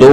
2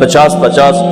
50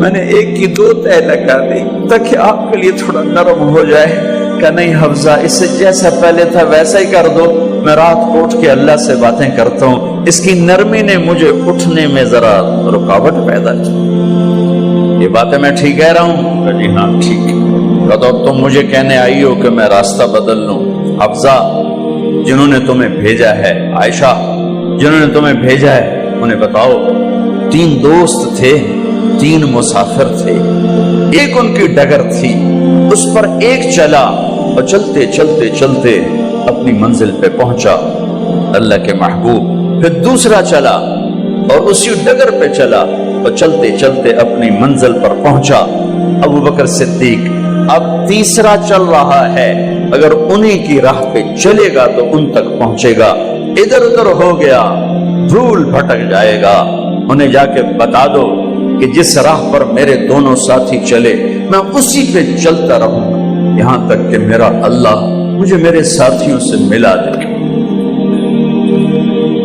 میں نے ایک کی 2 تہ لگا دی تاکہ آپ کے لیے تھوڑا نرم ہو جائے. کہ نہیں حفظہ، اسے جیسا پہلے تھا ویسا ہی کر دو، میں رات کو اٹھ کے اللہ سے باتیں کرتا ہوں، اس کی نرمی نے مجھے اٹھنے میں ذرا رکاوٹ پیدا کی. یہ باتیں میں ٹھیک کہہ رہا ہوں؟ کہ جی ہاں ٹھیک. تو تم مجھے کہنے آئی ہو کہ میں راستہ بدل لوں. حفظہ، جنہوں نے تمہیں بھیجا ہے، عائشہ جنہوں نے تمہیں بھیجا ہے انہیں بتاؤ. 3 دوست تھے، 3 مسافر تھے، ایک ان کی ڈگر تھی، اس پر ایک چلا اور چلتے چلتے چلتے اپنی منزل پہ پہنچا اللہ کے محبوب. پھر دوسرا چلا اور اسی ڈگر پہ چلا اور چلتے چلتے اپنی منزل پر پہنچا ابو بکر صدیق. اب تیسرا چل رہا ہے، اگر انہی کی راہ پہ چلے گا تو ان تک پہنچے گا، ادھر ادھر ہو گیا بھول بھٹک جائے گا. انہیں جا کے بتا دو کہ جس راہ پر میرے دونوں ساتھی چلے میں اسی پہ چلتا رہوں یہاں تک کہ میرا اللہ مجھے میرے ساتھیوں سے ملا دے.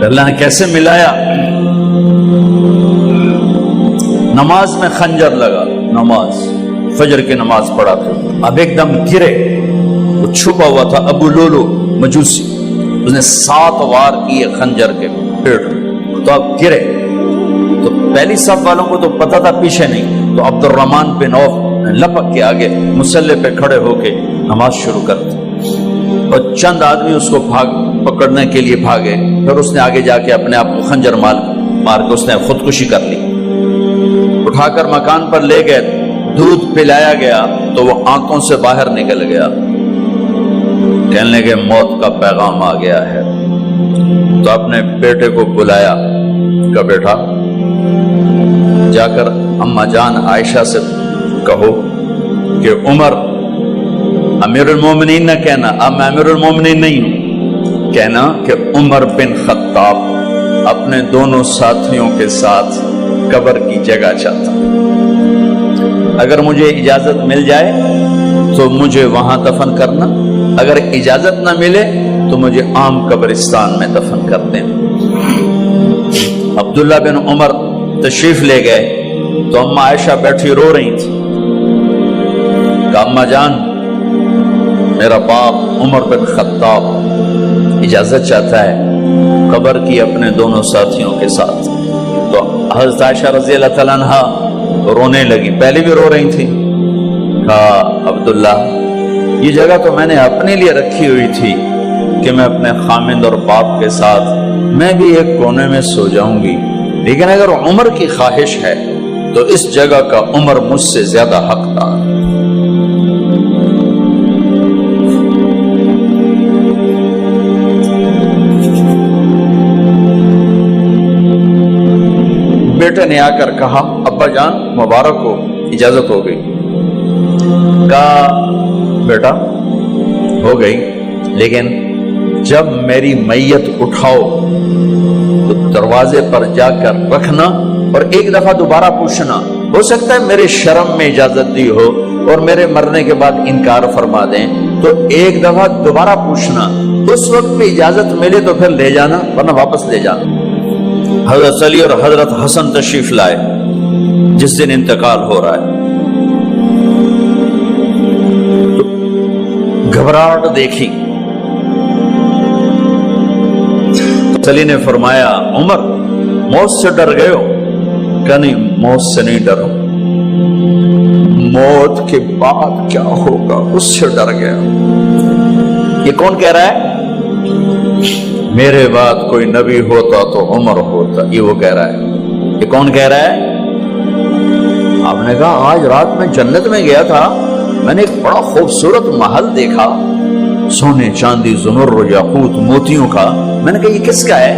اللہ نے کیسے ملایا؟ نماز میں خنجر لگا، نماز فجر کی نماز پڑھا تھا. اب ایک دم گرے، وہ چھپا ہوا تھا ابو لولو مجوسی، اس نے 7 وار کیے خنجر کے پیٹ. تو اب گرے تو پہلی صف والوں کو تو پتا تھا، پیچھے نہیں. تو عبد الرحمن بن عوف لپک کے آگے مصلی پہ کھڑے ہو کے نماز شروع کر دی اور چند آدمی اس کو پکڑنے کے لیے بھاگے. پھر اس نے آگے جا کے اپنے آپ کو خنجر مار کے اس نے خودکشی کر لی. اٹھا کر مکان پر لے گئے، دودھ پلایا گیا تو وہ آنکھوں سے باہر نکل گیا. کہنے لگے موت کا پیغام آ گیا ہے. تو اپنے بیٹے کو بلایا کہ بیٹا جا کر اماں جان عائشہ سے کہو کہ عمر امیر المومنین نہ کہنا، اب میں امیر المومنین نہیں ہوں، کہنا کہ عمر بن خطاب اپنے دونوں ساتھیوں کے ساتھ قبر کی جگہ چاہتا. اگر مجھے اجازت مل جائے تو مجھے وہاں دفن کرنا، اگر اجازت نہ ملے تو مجھے عام قبرستان میں دفن کر دیں. عبداللہ بن عمر تشریف لے گئے تو اماں عائشہ بیٹھی رو رہی تھی. کہ اماں جان میرا باپ عمر بن خطاب اجازت چاہتا ہے قبر کی اپنے دونوں ساتھیوں کے ساتھ. تو حضرت عائشہ رضی اللہ تعالیٰ عنہا رونے لگی، پہلے بھی رو رہی تھی. کہا عبداللہ یہ جگہ تو میں نے اپنے لیے رکھی ہوئی تھی کہ میں اپنے خامند اور باپ کے ساتھ میں بھی ایک کونے میں سو جاؤں گی، لیکن اگر عمر کی خواہش ہے تو اس جگہ کا عمر مجھ سے زیادہ حقدار. بیٹے نے آ کر کہا ابا جان مبارک ہو، اجازت ہو گئی. کہا بیٹا ہو گئی، لیکن جب میری میت اٹھاؤ تو دروازے پر جا کر رکھنا اور ایک دفعہ دوبارہ پوچھنا. ہو سکتا ہے میرے شرم میں اجازت دی ہو اور میرے مرنے کے بعد انکار فرما دیں، تو ایک دفعہ دوبارہ پوچھنا، اس وقت پہ اجازت ملے تو پھر لے جانا ورنہ واپس لے جانا. حضرت علی اور حضرت حسن تشریف لائے جس دن انتقال ہو رہا ہے. گھبراہٹ دیکھی. علی نے فرمایا عمر موت سے ڈر گئے ہو؟ کہ نہیں موت سے نہیں ڈرو، موت کے بعد کیا ہوگا اس سے ڈر گیا. یہ کون کہہ رہا ہے؟ میرے بعد کوئی نبی ہوتا تو عمر ہوتا، یہ وہ کہہ رہا ہے. یہ کون کہہ رہا ہے؟ آپ نے کہا آج رات میں جنت میں گیا تھا، میں نے ایک بڑا خوبصورت محل دیکھا، سونے چاندی زمرد یاقوت موتیوں کا. میں نے کہا یہ کس کا ہے؟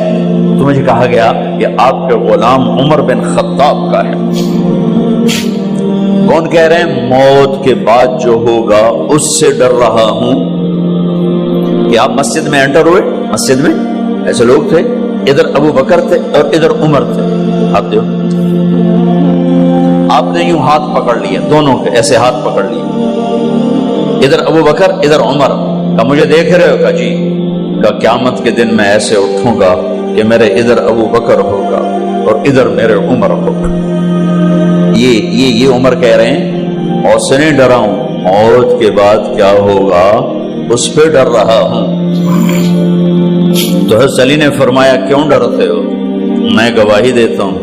تو مجھے کہا گیا یہ آپ کے غلام عمر بن خطاب کا ہے. کون کہہ رہے ہیں موت کے بعد جو ہوگا اس سے ڈر رہا ہوں. کہ آپ مسجد میں انٹر ہوئے، مسجد میں ایسے لوگ تھے، ادھر ابو بکر تھے اور ادھر عمر تھے. آپ دیو آپ نے یوں ہاتھ پکڑ لیے، دونوں کے ایسے ہاتھ پکڑ لیے، ادھر ابو بکر ادھر عمر. کہ مجھے دیکھ رہے ہو؟ کہ جی. کہ قیامت کے دن میں ایسے اٹھوں گا کہ میرے ادھر ابو بکر ہوگا اور ادھر میرے عمر ہوگا. یہ عمر کہہ رہے ہیں اور سے نہیں ڈرا ہوں، موت کے بعد کیا ہوگا اس پہ ڈر رہا ہوں۔ تو حضرت علی نے فرمایا کیوں ڈرتے ہو؟ میں گواہی دیتا ہوں،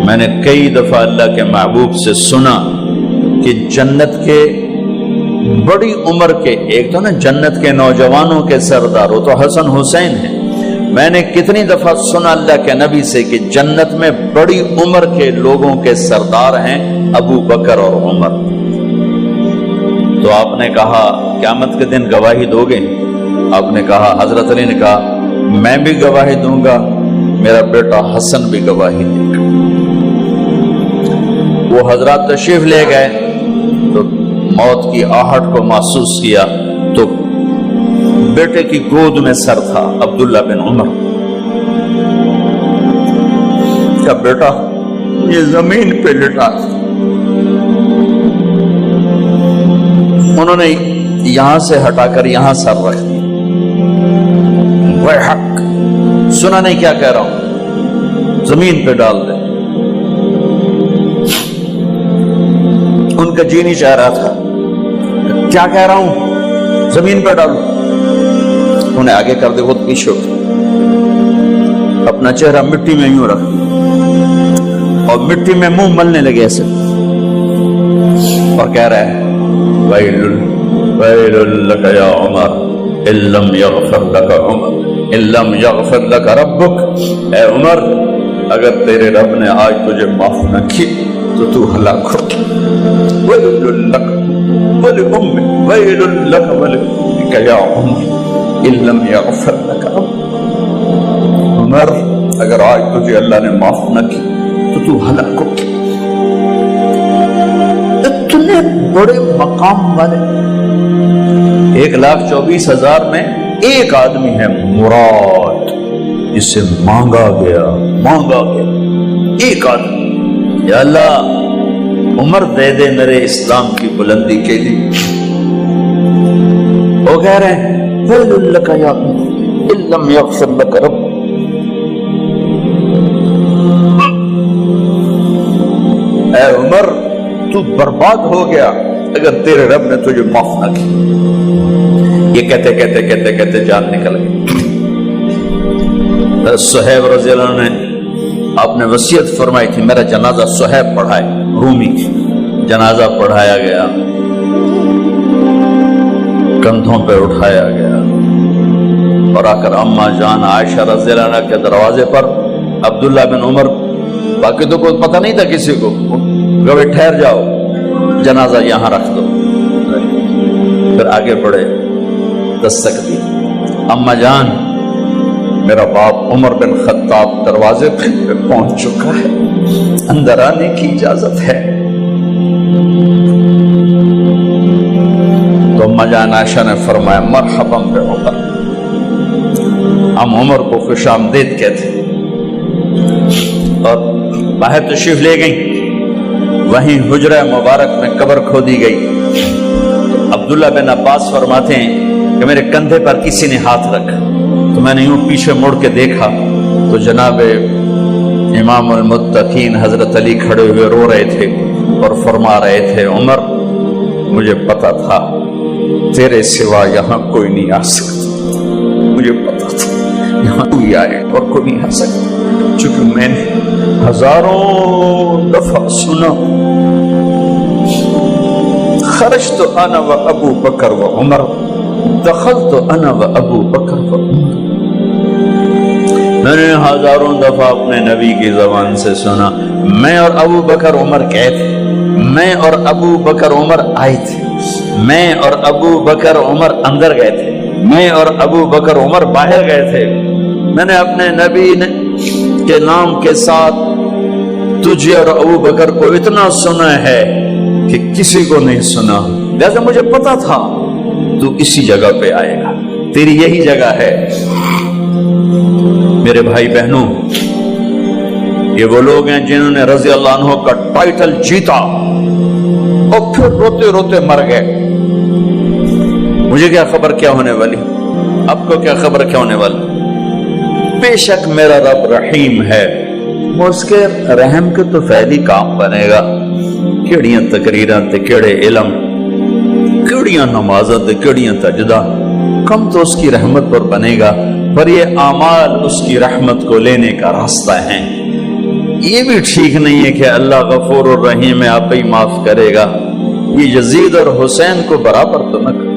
میں نے کئی دفعہ اللہ کے محبوب سے سنا کہ جنت کے بڑی عمر کے، ایک تو نا جنت کے نوجوانوں کے سردار، وہ تو حسن حسین ہیں، میں نے کتنی دفعہ سنا اللہ کے نبی سے کہ جنت میں بڑی عمر کے لوگوں کے سردار ہیں ابو بکر اور عمر۔ تو آپ نے کہا قیامت کے دن گواہی دو گے؟ آپ نے کہا، حضرت علی نے کہا میں بھی گواہی دوں گا، میرا بیٹا حسن بھی گواہی دے گا۔ وہ حضرات تشریف لے گئے تو موت کی آہٹ کو محسوس کیا تو بیٹے کی گود میں سر تھا عبداللہ بن عمر کا بیٹا، یہ زمین پہ لٹا تھا۔ انہوں نے یہاں سے ہٹا کر یہاں سر رکھ دیا۔ وہ حق سنا نہیں کیا کہہ رہا ہوں، زمین پہ ڈال دے۔ ان کا جی نہیں چاہ رہا تھا، کیا کہہ رہا ہوں، زمین پہ ڈالو۔ انہیں آگے کر دے، خود پیچھے اٹھ، اپنا چہرہ مٹی میں یوں رکھ اور مٹی میں منہ ملنے لگے ایسے، اور کہہ رہا ہے ویل لک یا عمر ان لم یغفر لک عمر ان لم یغفر لک ربک، اے عمر اگر تیرے رب نے آج تجھے معاف نہ کی تو تو ہلاک ہو۔ ویل لک ولأمک ویل لک ولأمک یا عمر ان لم یغفر لک ربک، عمر اگر آج تجھے اللہ نے معاف نہ کی تو تو ہلاک ہو۔ اتنے بڑے مقام والے 1,24,000 میں ایک آدمی ہے مراد، جسے مانگا گیا ایک آدمی، یا اللہ عمر دے دے میرے اسلام کی بلندی کے لیے۔ وہ کہہ رہے ہیں ویل لک یا عمر ان لم یغفر لک رب، اے عمر تو برباد ہو گیا اگر تیرے رب نے تجھے معاف نہ کی۔ یہ کہتے کہتے کہتے کہتے جان نکل گئی۔ صہیب رضی اللہ عنہ نے آپ نے وصیت فرمائی تھی میرا جنازہ صہیب پڑھائے، رومی جنازہ پڑھایا گیا، کندھوں پہ اٹھایا گیا اور آ کر اماں جان عائشہ رضی اللہ عنہ کے دروازے پر عبداللہ بن عمر، باقی تو کوئی پتہ نہیں تھا کسی کو، گوے ٹھہر جاؤ جنازہ یہاں رکھ دو۔ پھر آگے بڑھے، دستک دی، اماں جان میرا باپ عمر بن خطاب دروازے پہ پہنچ چکا ہے، اندر آنے کی اجازت ہے۔ تو اماں جان عائشہ نے فرمایا مرحبا بعمر، ہم عمر کو خوش آمدید کہتے اور باہر تشریف لے گئیں۔ وہیں حجرہ مبارک میں قبر کھودی گئی۔ عبداللہ بن عباس فرماتے ہیں کہ میرے کندھے پر کسی نے ہاتھ رکھا تو میں نے یوں پیچھے مڑ کے دیکھا تو جناب امام المتقین حضرت علی کھڑے ہوئے رو رہے تھے اور فرما رہے تھے عمر مجھے پتا تھا تیرے سوا یہاں کوئی نہیں آ سکتا، مجھے پتا تھا یہاں کوئی آئے اور کوئی نہیں آ سکتا، چونکہ میں نے ہزاروں دفعہ سنا خرجت انا و ابو بکر و عمر دخلت انا و ابو بکر و عمر، میں نے ہزاروں دفعہ اپنے نبی کی زبان سے سنا میں اور ابو بکر عمر گئے تھے، میں اور ابو بکر عمر آئے تھے، میں اور ابو بکر عمر اندر گئے تھے، میں اور ابو بکر عمر باہر گئے تھے، میں نے اپنے نبی کے نام کے ساتھ تجھے اور ابو بکر کو اتنا سنا ہے کہ کسی کو نہیں سنا، لہذا مجھے پتا تھا تو اسی جگہ پہ آئے گا، تیری یہی جگہ ہے۔ میرے بھائی بہنوں، یہ وہ لوگ ہیں جنہوں نے رضی اللہ عنہ کا ٹائٹل جیتا اور پھر روتے روتے مر گئے۔ مجھے کیا خبر کیا ہونے والی، آپ کو کیا خبر کیا ہونے والی؟ بے شک میرا رب رحیم ہے، اس کے رحم کے تو فعلی کام بنے گا، کیڑیاں تقریراں تے کیڑے علم، کیڑیاں نمازاں تے کیڑیاں سجدہ، کم تو اس کی رحمت پر بنے گا، پر یہ اعمال اس کی رحمت کو لینے کا راستہ ہیں۔ یہ بھی ٹھیک نہیں ہے کہ اللہ غفور الرحیم ہے، آپ ہی معاف کرے گا، یہ یزید اور حسین کو برابر تو نہ